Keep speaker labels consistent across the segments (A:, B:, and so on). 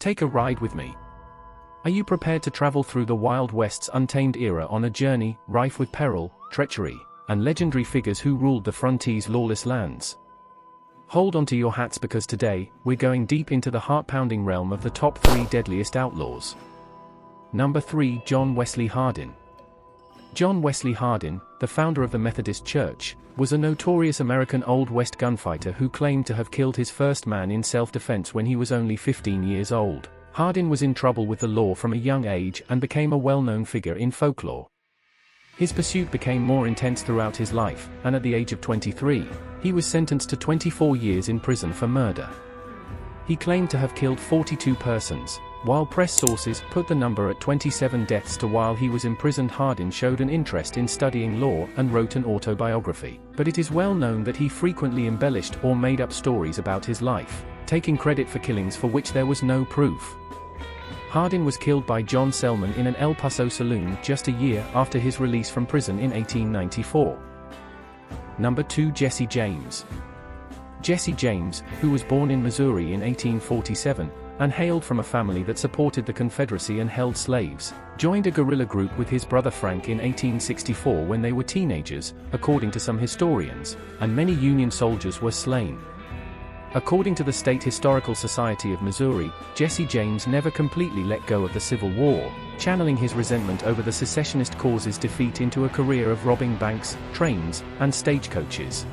A: Take a ride with me. Are you prepared to travel through the Wild West's untamed era on a journey, rife with peril, treachery, and legendary figures who ruled the frontier's lawless lands? Hold on to your hats because today, we're going deep into the heart-pounding realm of the top 3 deadliest outlaws. Number 3. John Wesley Hardin. John Wesley Hardin, the founder of the Methodist Church, was a notorious American Old West gunfighter who claimed to have killed his first man in self-defense when he was only 15 years old. Hardin was in trouble with the law from a young age and became a well-known figure in folklore. His pursuit became more intense throughout his life, and at the age of 23, he was sentenced to 24 years in prison for murder. He claimed to have killed 42 persons, while press sources put the number at 27 deaths. While he was imprisoned, Hardin showed an interest in studying law and wrote an autobiography, but it is well known that he frequently embellished or made up stories about his life, taking credit for killings for which there was no proof. Hardin was killed by John Selman in an El Paso saloon just a year after his release from prison in 1894. Number 2. Jesse James. Jesse James, who was born in Missouri in 1847, and hailed from a family that supported the Confederacy and held slaves, joined a guerrilla group with his brother Frank in 1864 when they were teenagers, according to some historians, and many Union soldiers were slain. According to the State Historical Society of Missouri, Jesse James never completely let go of the Civil War, channeling his resentment over the secessionist cause's defeat into a career of robbing banks, trains, and stagecoaches.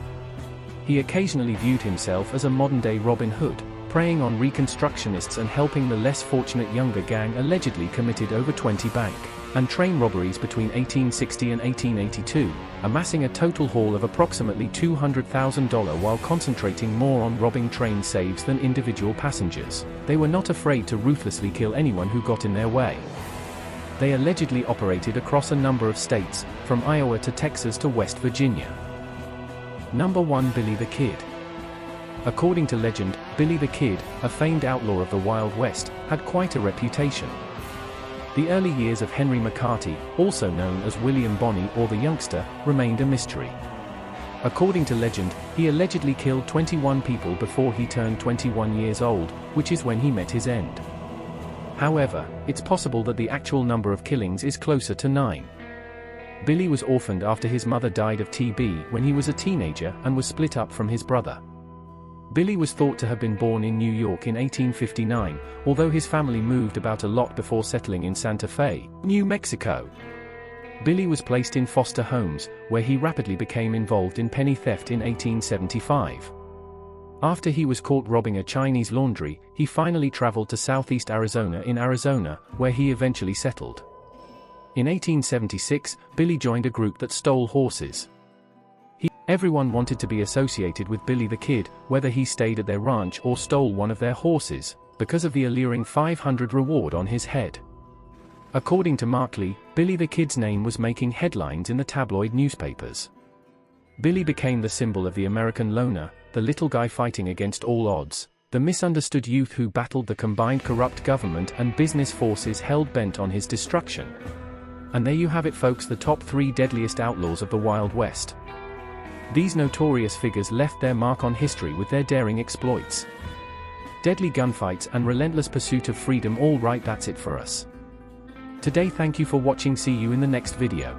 A: He occasionally viewed himself as a modern-day Robin Hood, preying on Reconstructionists and helping the less fortunate younger gang allegedly committed over 20 bank and train robberies between 1860 and 1882, amassing a total haul of approximately $200,000 while concentrating more on robbing train saves than individual passengers. They were not afraid to ruthlessly kill anyone who got in their way. They allegedly operated across a number of states, from Iowa to Texas to West Virginia. Number 1. Billy the Kid. According to legend, Billy the Kid, a famed outlaw of the Wild West, had quite a reputation. The early years of Henry McCarty, also known as William Bonney or the Youngster, remained a mystery. According to legend, he allegedly killed 21 people before he turned 21 years old, which is when he met his end. However, it's possible that the actual number of killings is closer to 9. Billy was orphaned after his mother died of TB when he was a teenager and was split up from his brother. Billy was thought to have been born in New York in 1859, although his family moved about a lot before settling in Santa Fe, New Mexico. Billy was placed in foster homes, where he rapidly became involved in penny theft in 1875. After he was caught robbing a Chinese laundry, he finally traveled to southeast Arizona in Arizona, where he eventually settled. In 1876, Billy joined a group that stole horses. Everyone wanted to be associated with Billy the Kid, whether he stayed at their ranch or stole one of their horses, because of the alluring $500 reward on his head. According to Markley, Billy the Kid's name was making headlines in the tabloid newspapers. Billy became the symbol of the American loner, the little guy fighting against all odds, the misunderstood youth who battled the combined corrupt government and business forces held bent on his destruction. And there you have it, folks, the top 3 deadliest outlaws of the Wild West. These notorious figures left their mark on history with their daring exploits, deadly gunfights, and relentless pursuit of freedom. All right, that's it for us today. Thank you for watching. See you in the next video.